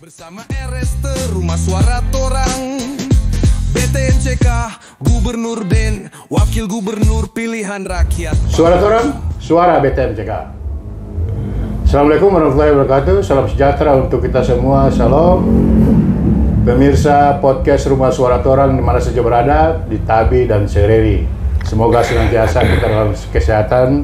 Bersama RST Rumah Suara Torang, BTMCK, Gubernur Ben, Wakil Gubernur Pilihan Rakyat. Suara Torang, suara BTMCK. Assalamualaikum warahmatullahi wabarakatuh. Salam sejahtera untuk kita semua. Shalom. Pemirsa podcast Rumah Suara Torang di mana saja berada, di Tabi dan Sereri. Semoga senantiasa kita dalam kesehatan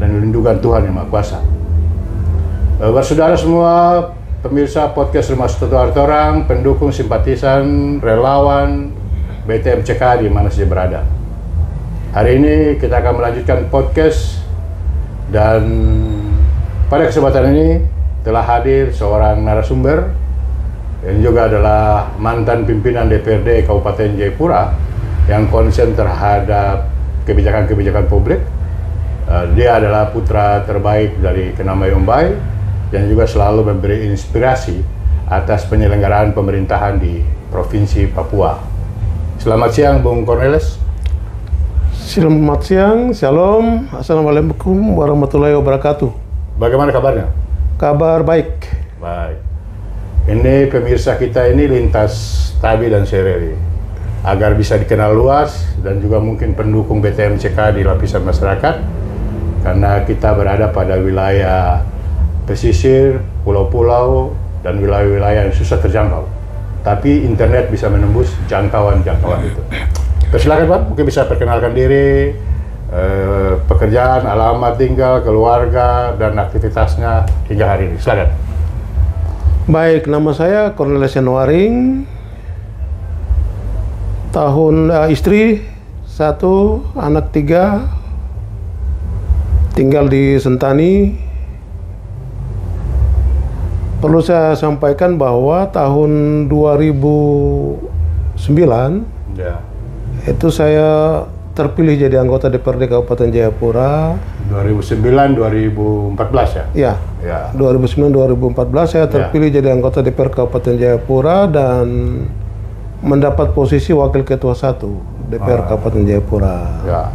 dan lindungan Tuhan Yang Maha Kuasa. Saudara semua, pemirsa podcast Rumah Suara Torang, pendukung, simpatisan, relawan BTMCK di mana saja berada. Hari ini kita akan melanjutkan podcast dan pada kesempatan ini telah hadir seorang narasumber yang juga adalah mantan pimpinan DPRD Kabupaten Jayapura yang konsen terhadap kebijakan-kebijakan publik. Dia adalah putra terbaik dari Kenamai Umbai dan juga selalu memberi inspirasi atas penyelenggaraan pemerintahan di Provinsi Papua. Selamat siang, Bung Cornelis. Selamat siang, shalom, assalamualaikum warahmatullahi wabarakatuh. Bagaimana kabarnya? Kabar baik. Baik. Ini pemirsa kita ini lintas Tabi dan Sereri. Agar bisa dikenal luas dan juga mungkin pendukung BTMCK di lapisan masyarakat, karena kita berada pada wilayah pesisir, pulau-pulau, dan wilayah-wilayah yang susah terjangkau. Tapi internet bisa menembus jangkauan-jangkauan itu. Silakan Pak, mungkin bisa perkenalkan diri, pekerjaan, alamat tinggal, keluarga, dan aktivitasnya hingga hari ini. Silakan. Baik, nama saya Cornelis Yanuaring. Istri 1, anak 3, tinggal di Sentani. Perlu saya sampaikan bahwa tahun 2009 itu saya terpilih jadi anggota DPRD Kabupaten Jayapura. 2009-2014 ya? Ya. 2009-2014 saya terpilih jadi anggota DPR Kabupaten Jayapura dan mendapat posisi Wakil Ketua 1 DPR Kabupaten Jayapura. Ya.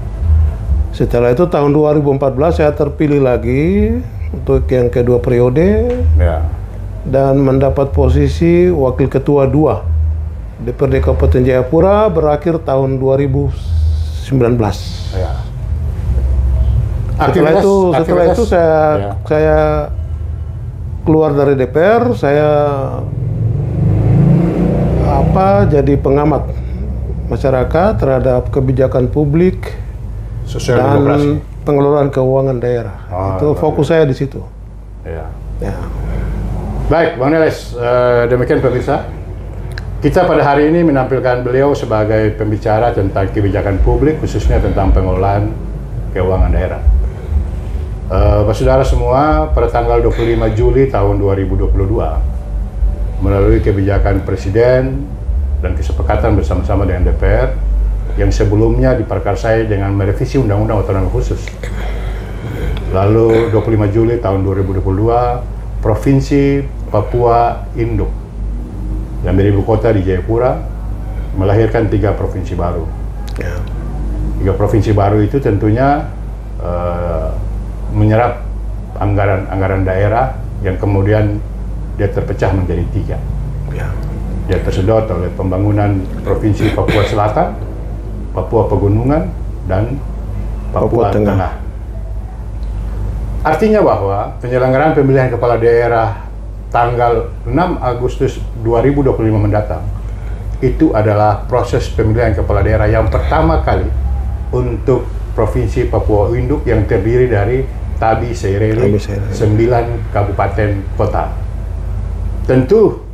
Setelah itu tahun 2014 saya terpilih lagi untuk yang kedua periode. Ya. Dan mendapat posisi Wakil Ketua 2 DPRD Kabupaten Jayapura berakhir tahun 2019. Ya. Setelah itu saya keluar dari DPR, saya jadi pengamat masyarakat terhadap kebijakan publik dan pengelolaan keuangan daerah. Itu fokus saya di situ. Ya. Baik, Bang Neles, demikian pemirsa. Kita pada hari ini menampilkan beliau sebagai pembicara tentang kebijakan publik, khususnya tentang pengelolaan keuangan daerah. Saudara semua, pada tanggal 25 Juli tahun 2022, melalui kebijakan Presiden dan kesepakatan bersama-sama dengan DPR, yang sebelumnya diperkarsai dengan merevisi Undang-Undang Otonomi Khusus. Lalu 25 Juli tahun 2022, Provinsi Papua Induk yang beribu kota di Jayapura melahirkan 3 provinsi baru. 3 provinsi baru itu tentunya menyerap anggaran daerah yang kemudian dia terpecah menjadi 3. Dia tersedot oleh pembangunan Provinsi Papua Selatan, Papua Pegunungan, dan Papua Tengah. Artinya bahwa penyelenggaraan pemilihan kepala daerah tanggal 6 Agustus 2025 mendatang itu adalah proses pemilihan kepala daerah yang pertama kali untuk Provinsi Papua Induk yang terdiri dari Tabi Sereri, 9 kabupaten kota. Tentu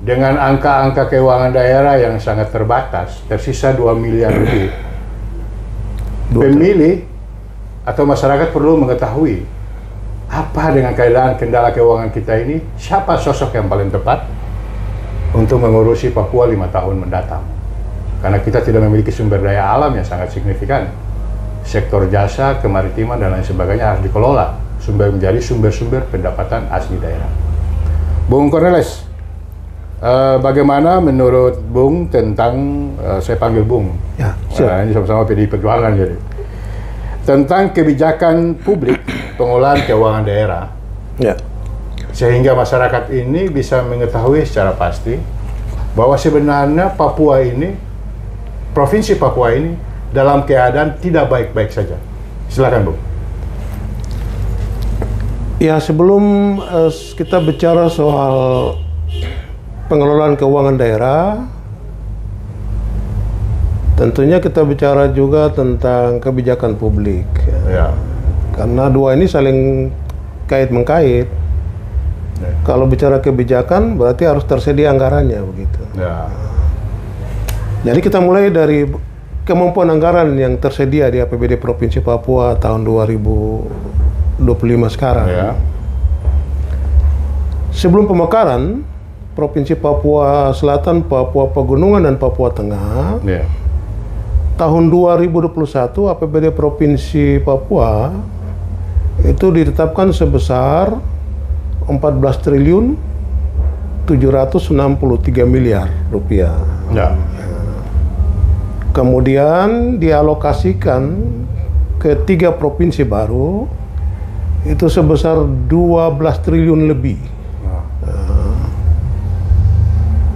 dengan angka-angka keuangan daerah yang sangat terbatas, tersisa 2 miliar lebih, pemilih atau masyarakat perlu mengetahui apa dengan keadaan kendala keuangan kita ini, siapa sosok yang paling tepat untuk mengurusi Papua 5 tahun mendatang. Karena kita tidak memiliki sumber daya alam yang sangat signifikan. Sektor jasa, kemaritiman, dan lain sebagainya harus dikelola menjadi sumber-sumber pendapatan asli daerah. Bung Cornelis, bagaimana menurut Bung tentang, saya panggil Bung, ini sama-sama PDI Perjuangan jadi, tentang kebijakan publik pengelolaan keuangan daerah Sehingga masyarakat ini bisa mengetahui secara pasti bahwa sebenarnya Papua ini, Provinsi Papua ini dalam keadaan tidak baik-baik saja. Silakan, Bung. Ya, sebelum kita bicara soal pengelolaan keuangan daerah, tentunya kita bicara juga tentang kebijakan publik. Ya. Karena dua ini saling kait-mengkait. Ya. Kalau bicara kebijakan, berarti harus tersedia anggarannya, begitu. Ya. Jadi kita mulai dari kemampuan anggaran yang tersedia di APBD Provinsi Papua tahun 2025 sekarang. Ya. Sebelum pemekaran, Provinsi Papua Selatan, Papua Pegunungan, dan Papua Tengah, Ya. tahun 2021 APBD Provinsi Papua itu ditetapkan sebesar 14 triliun 763 miliar rupiah. Ya. Kemudian dialokasikan ke 3 provinsi baru itu sebesar 12 triliun lebih.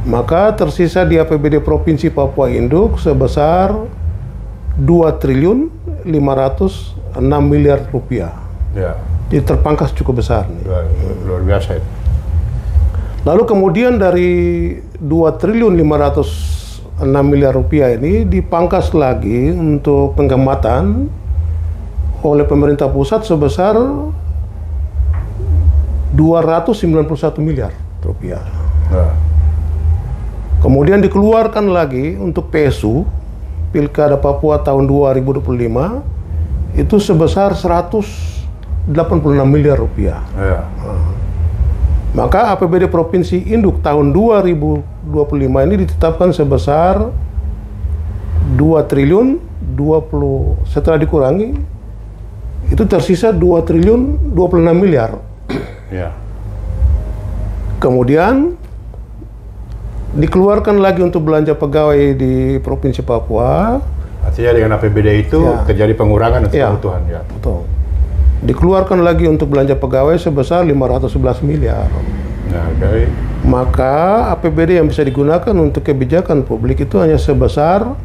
Maka tersisa di APBD Provinsi Papua Induk sebesar 2 triliun 506 miliar rupiah. Ya. Jadi terpangkas cukup besar nih. Luar biasa itu. Lalu kemudian dari 2 triliun 506 miliar rupiah ini dipangkas lagi untuk penghematan oleh pemerintah pusat sebesar 291 miliar rupiah. Ya. Kemudian dikeluarkan lagi untuk PSU Pilkada Papua tahun 2025 itu sebesar 186 miliar rupiah. Ya. Maka APBD Provinsi Induk tahun 2025 ini ditetapkan sebesar 2 triliun 20, setelah dikurangi itu tersisa 2 triliun 26 miliar. Ya. Kemudian dikeluarkan lagi untuk belanja pegawai di Provinsi Papua. Artinya dengan APBD itu Ya. terjadi pengurangan untuk Ya. kebutuhan. Ya. Betul. Dikeluarkan lagi untuk belanja pegawai sebesar 511 miliar. Nah, baik. Maka APBD yang bisa digunakan untuk kebijakan publik itu hanya sebesar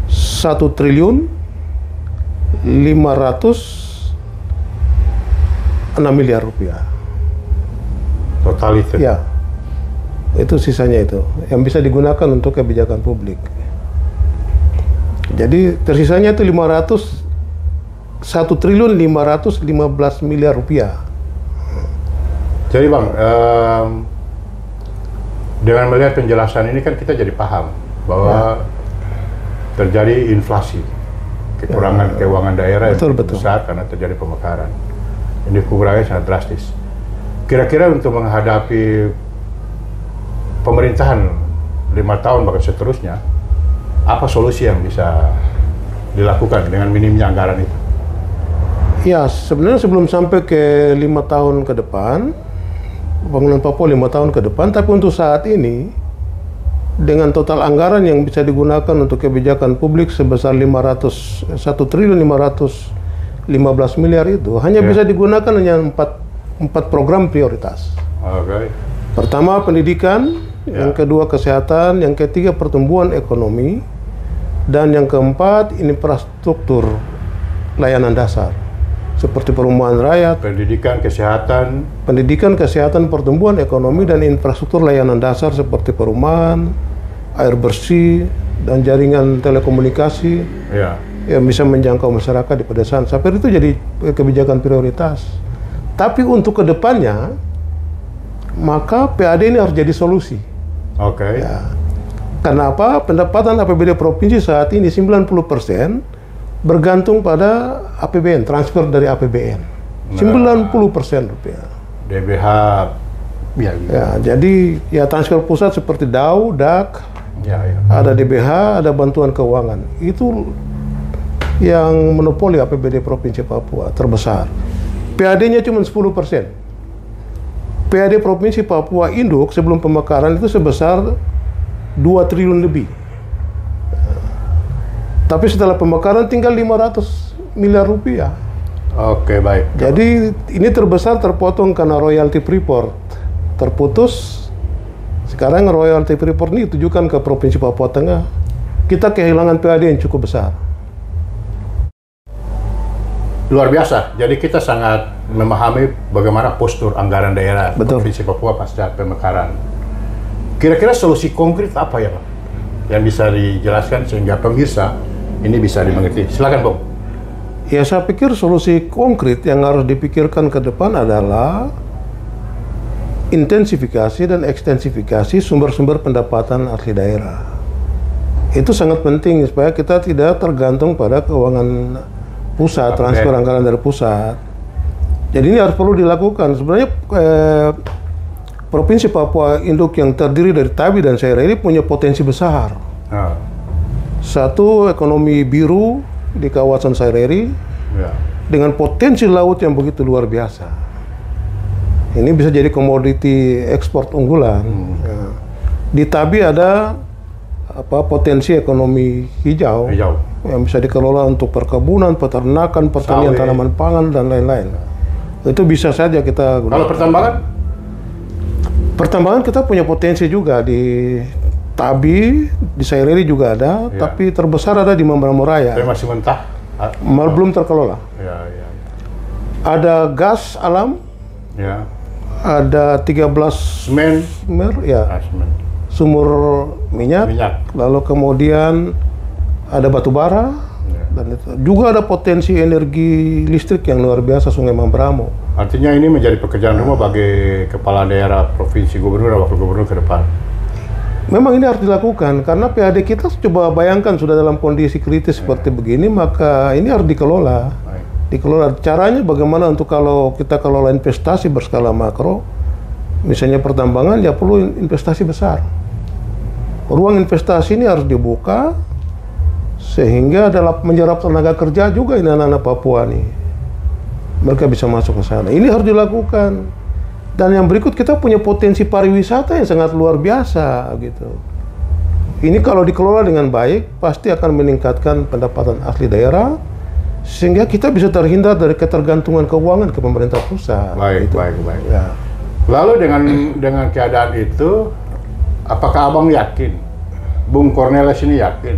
1 triliun 506 miliar rupiah. Total itu. Ya, itu sisanya itu yang bisa digunakan untuk kebijakan publik. Jadi tersisanya itu 1 triliun 515 miliar rupiah. Jadi Bang, dengan melihat penjelasan ini kan kita jadi paham bahwa terjadi inflasi, kekurangan keuangan daerah yang Betul. besar karena terjadi pemekaran. Ini kekurangannya sangat drastis. Kira-kira untuk menghadapi pemerintahan 5 tahun bahkan seterusnya, apa solusi yang bisa dilakukan dengan minimnya anggaran itu? Ya, sebenarnya sebelum sampai ke 5 tahun ke depan, pembangunan Papua 5 tahun ke depan, tapi untuk saat ini, dengan total anggaran yang bisa digunakan untuk kebijakan publik sebesar 1 triliun 515 miliar itu, hanya bisa digunakan hanya 4 program prioritas. Oke. Pertama, pendidikan, yang kedua kesehatan, yang ketiga pertumbuhan ekonomi, dan yang keempat infrastruktur layanan dasar seperti perumahan rakyat, pendidikan, kesehatan, pertumbuhan ekonomi, dan infrastruktur layanan dasar seperti perumahan, air bersih, dan jaringan telekomunikasi yang bisa menjangkau masyarakat di pedesaan. Sampai itu jadi kebijakan prioritas. Tapi untuk kedepannya, maka PAD ini harus jadi solusi. Oke. Ya. Kenapa? Pendapatan APBD provinsi saat ini 90% bergantung pada APBN, transfer dari APBN. 90% rupiah. DBH. Ya, jadi ya transfer pusat seperti DAU, DAK, ada DBH, ada bantuan keuangan. Itu yang monopoli APBD Provinsi Papua terbesar. PAD-nya cuma 10%. PAD Provinsi Papua Induk sebelum pemekaran itu sebesar 2 triliun lebih. Tapi setelah pemekaran tinggal 500 miliar rupiah. Oke, baik. Jadi ini terbesar terpotong karena royalti Freeport terputus. Sekarang royalti Freeport ini ditujukan ke Provinsi Papua Tengah. Kita kehilangan PAD yang cukup besar. Luar biasa. Jadi kita sangat memahami bagaimana postur anggaran daerah Provinsi Papua pasca pemekaran. Kira-kira solusi konkret apa ya, Pak? Yang bisa dijelaskan sehingga pemirsa ini bisa dimengerti. Silakan, Bung. Ya, saya pikir solusi konkret yang harus dipikirkan ke depan adalah intensifikasi dan ekstensifikasi sumber-sumber pendapatan asli daerah. Itu sangat penting supaya kita tidak tergantung pada keuangan pusat, transfer anggaran dari pusat. Jadi ini harus perlu dilakukan. Sebenarnya Provinsi Papua Induk yang terdiri dari Tabi dan Saireri ini punya potensi besar. Satu, ekonomi biru di kawasan Saireri dengan potensi laut yang begitu luar biasa. Ini bisa jadi komoditi ekspor unggulan. Di Tabi ada potensi ekonomi hijau yang bisa dikelola untuk perkebunan, peternakan, pertanian, tanaman pangan dan lain-lain. Itu bisa saja kita gunakan. Kalau pertambangan? Pertambangan kita punya potensi juga di Tabi, di Saireri juga ada, tapi terbesar ada di Mambramo Raya. Tapi masih mentah? Belum terkelola. Ada gas alam, ada 13 semen, sumur minyak, lalu kemudian ada batu bara, dan itu. Juga ada potensi energi listrik yang luar biasa Sungai Mambramo. Artinya ini menjadi pekerjaan rumah bagi kepala daerah, provinsi, gubernur, dan wakil gubernur ke depan. Memang ini harus dilakukan karena PAD kita coba bayangkan sudah dalam kondisi kritis seperti begini, maka ini harus dikelola. Dikelola. Caranya bagaimana untuk kalau kita kelola investasi berskala makro, misalnya pertambangan, ya perlu investasi besar. Ruang investasi ini harus dibuka sehingga dalam menyerap tenaga kerja juga ini anak-anak Papua nih. Mereka bisa masuk ke sana. Ini harus dilakukan. Dan yang berikut, kita punya potensi pariwisata yang sangat luar biasa gitu. Ini kalau dikelola dengan baik pasti akan meningkatkan pendapatan asli daerah sehingga kita bisa terhindar dari ketergantungan keuangan ke pemerintah pusat. Baik. Ya. Lalu dengan keadaan itu, apakah Abang yakin, Bung Cornelis ini yakin,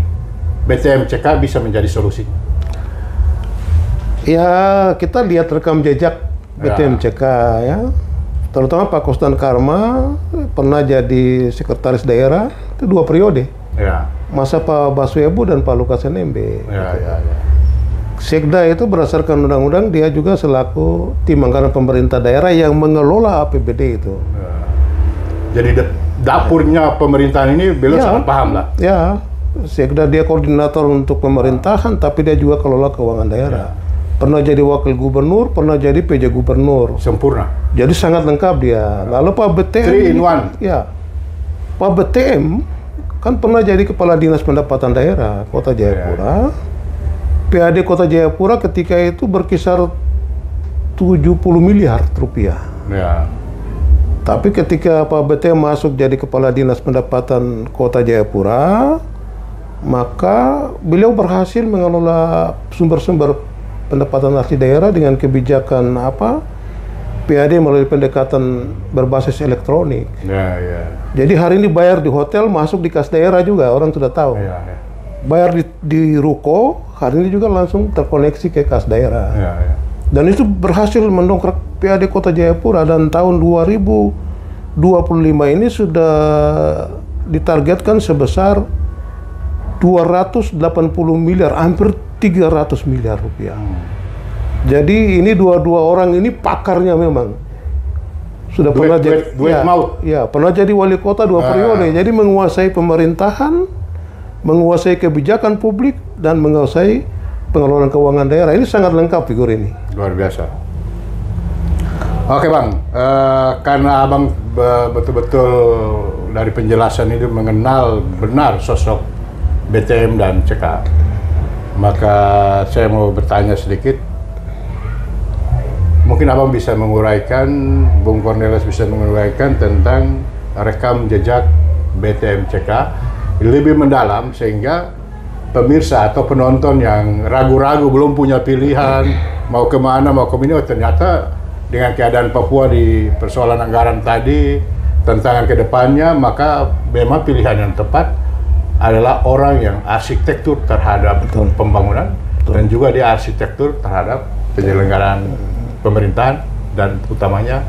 BTMCK bisa menjadi solusi? Ya, kita lihat rekam jejak BTMCK ya. Terutama Pak Kostan Karma pernah jadi sekretaris daerah itu 2 periode. Masa Pak Baswebu dan Pak Lukas NMB. Sekda itu berdasarkan undang-undang dia juga selaku tim anggaran pemerintah daerah yang mengelola APBD itu. Jadi dapurnya pemerintahan ini beliau sangat paham lah. Ya, Sekda dia koordinator untuk pemerintahan, tapi dia juga kelola keuangan daerah. Pernah jadi wakil gubernur, pernah jadi PJ gubernur. Sempurna. Jadi sangat lengkap dia. Lalu Pak BTM. 3 in 1. Ya. Pak BTM kan pernah jadi kepala dinas pendapatan daerah Kota Jayapura. PAD Kota Jayapura ketika itu berkisar 70 miliar rupiah. Tapi ketika Pak BTM masuk jadi kepala dinas pendapatan Kota Jayapura, maka beliau berhasil mengelola sumber-sumber pendapatan asli daerah dengan kebijakan PAD melalui pendekatan berbasis elektronik. Jadi hari ini bayar di hotel masuk di kas daerah juga, orang sudah tahu. Bayar di ruko, hari ini juga langsung terkoneksi ke kas daerah. Dan itu berhasil mendongkrak PAD Kota Jayapura, dan tahun 2025 ini sudah ditargetkan sebesar 280 miliar, hampir 300 miliar rupiah. Jadi ini dua orang ini pakarnya memang. Sudah pernah jadi pernah jadi wali kota 2 periode. Jadi menguasai pemerintahan, menguasai kebijakan publik, dan menguasai pengelolaan keuangan daerah. Ini sangat lengkap figur ini. Luar biasa. Oke Bang, karena Abang betul-betul dari penjelasan itu mengenal benar sosok BTM dan CK, maka saya mau bertanya sedikit. Mungkin Abang bisa menguraikan, Bung Cornelis bisa menguraikan tentang rekam jejak BTM CK lebih mendalam sehingga pemirsa atau penonton yang ragu-ragu, belum punya pilihan, mau kemana, mau ke mana, ternyata dengan keadaan Papua di persoalan anggaran tadi, tantangan ke depannya, maka memang pilihan yang tepat adalah orang yang arsitektur terhadap pembangunan, dan juga dia arsitektur terhadap penyelenggaraan pemerintahan, dan utamanya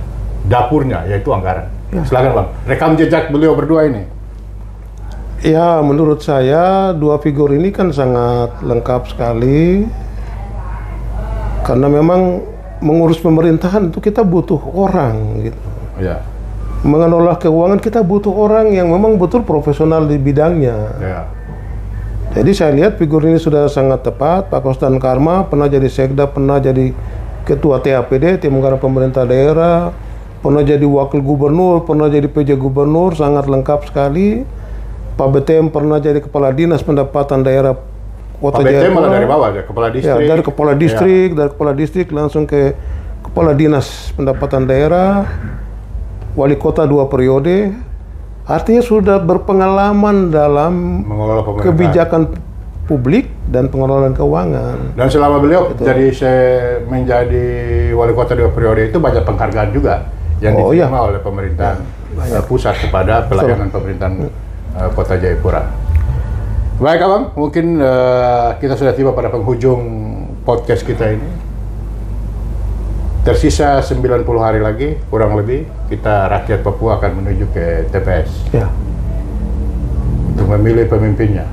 dapurnya, yaitu anggaran. Silakan Bang, rekam jejak beliau berdua ini. Ya, menurut saya dua figur ini kan sangat lengkap sekali, karena memang mengurus pemerintahan itu kita butuh orang gitu. Ya. Mengelola keuangan kita butuh orang yang memang betul profesional di bidangnya. Ya. Jadi saya lihat figur ini sudah sangat tepat. Pak Kostan Karma pernah jadi sekda, pernah jadi ketua TAPD, Tim Anggaran Pemerintah Daerah, pernah jadi wakil gubernur, pernah jadi PJ gubernur, sangat lengkap sekali. Pak BTM pernah jadi kepala dinas pendapatan daerah Kota Jayapura. Pak BTM malah dari bawah, kepala distrik. Ya, dari kepala distrik, dari kepala distrik langsung ke kepala dinas pendapatan daerah, wali kota 2 periode. Artinya sudah berpengalaman dalam kebijakan publik dan pengelolaan keuangan. Dan selama beliau menjadi wali kota 2 periode itu banyak penghargaan juga yang diterima oleh pemerintahan pusat kepada pelayanan pemerintahan Kota Jayapura. Baik Abang, mungkin kita sudah tiba pada penghujung podcast kita ini. Tersisa 90 hari lagi, kurang lebih, kita rakyat Papua akan menuju ke TPS. Ya. Untuk memilih pemimpinnya.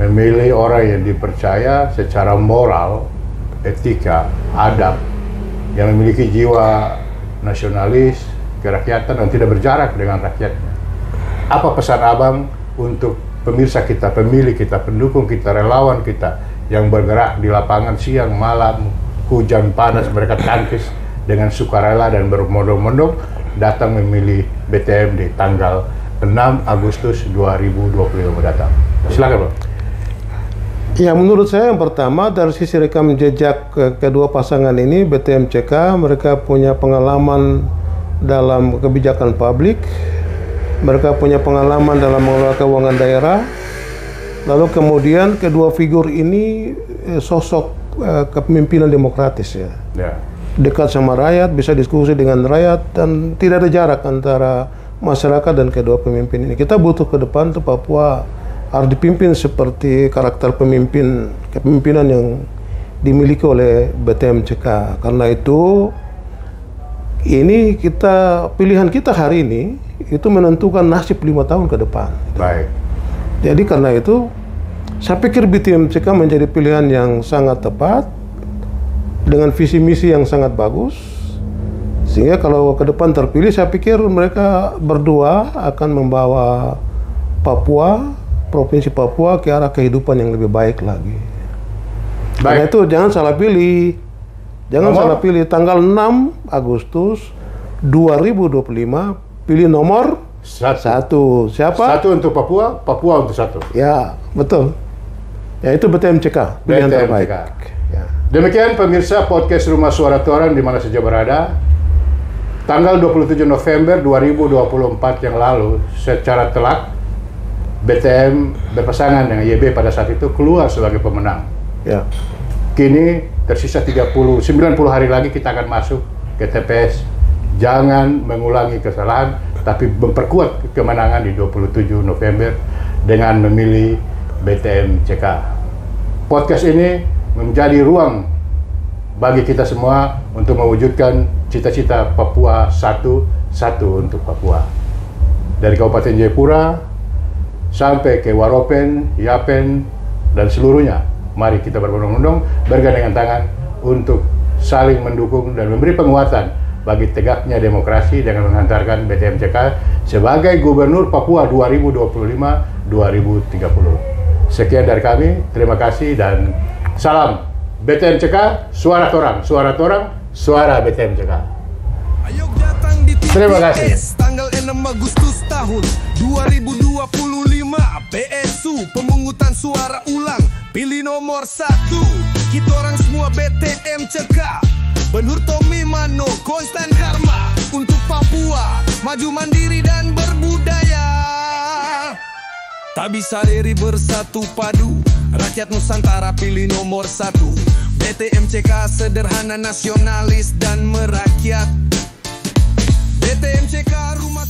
Memilih orang yang dipercaya secara moral, etika, adab, yang memiliki jiwa nasionalis, kerakyatan, dan tidak berjarak dengan rakyatnya. Apa pesan Abang untuk pemirsa kita, pemilih kita, pendukung kita, relawan kita yang bergerak di lapangan siang, malam, hujan, panas, mereka tangkis dengan sukarela dan bermondong-mondong datang memilih BTM di tanggal 6 Agustus 2025 mendatang. Silakan Bang. Ya, menurut saya yang pertama dari sisi rekam jejak kedua pasangan ini, BTM CK, mereka punya pengalaman dalam kebijakan publik. Mereka punya pengalaman dalam mengelola keuangan daerah. Lalu kemudian kedua figur ini sosok kepemimpinan demokratis ya. Dekat sama rakyat, bisa diskusi dengan rakyat, dan tidak ada jarak antara masyarakat dan kedua pemimpin ini. Kita butuh ke depan tuh Papua harus dipimpin seperti karakter kepemimpinan yang dimiliki oleh BTM CK. Karena itu ini pilihan kita hari ini itu menentukan nasib 5 tahun ke depan. Baik. Jadi karena itu saya pikir BTM CK menjadi pilihan yang sangat tepat dengan visi misi yang sangat bagus, sehingga kalau ke depan terpilih saya pikir mereka berdua akan membawa Papua, provinsi Papua ke arah kehidupan yang lebih baik lagi. Baik. Karena itu jangan salah pilih. Jangan salah pilih tanggal 6 Agustus 2025, pilih nomor 1. Siapa? 1 untuk Papua, Papua untuk 1. Ya, betul. Ya, itu BTM CK, pilihan terbaik. Ya. Demikian pemirsa podcast Rumah Suara Toran di mana saja berada. Tanggal 27 November 2024 yang lalu, secara telak BTM berpasangan dengan YB pada saat itu keluar sebagai pemenang. Ya. Kini tersisa 90 hari lagi kita akan masuk ke TPS. Jangan mengulangi kesalahan, tapi memperkuat kemenangan di 27 November dengan memilih BTM CK. Podcast ini menjadi ruang bagi kita semua untuk mewujudkan cita-cita Papua satu untuk Papua. Dari Kabupaten Jayapura sampai ke Waropen, Yapen, dan seluruhnya. Mari kita berbondong-bondong, bergandengan tangan untuk saling mendukung dan memberi penguatan bagi tegaknya demokrasi dengan menghantarkan BTM CK sebagai Gubernur Papua 2025-2030. Sekian dari kami, terima kasih dan salam BTM CK, suara torang, suara BTM CK. Ayo datang di Terima kasih. Tanggal 6 Agustus tahun 2025, PSU pemungutan suara ulang, pilih nomor 1. Kita orang semua BTM CK, Benhur Tommy Mano, Kostan Karma, untuk Papua maju mandiri dan berbudaya. Tak bisa diri bersatu padu, Rakyat Nusantara pilih nomor 1. BTMCK sederhana, nasionalis dan merakyat. BTMCK rumah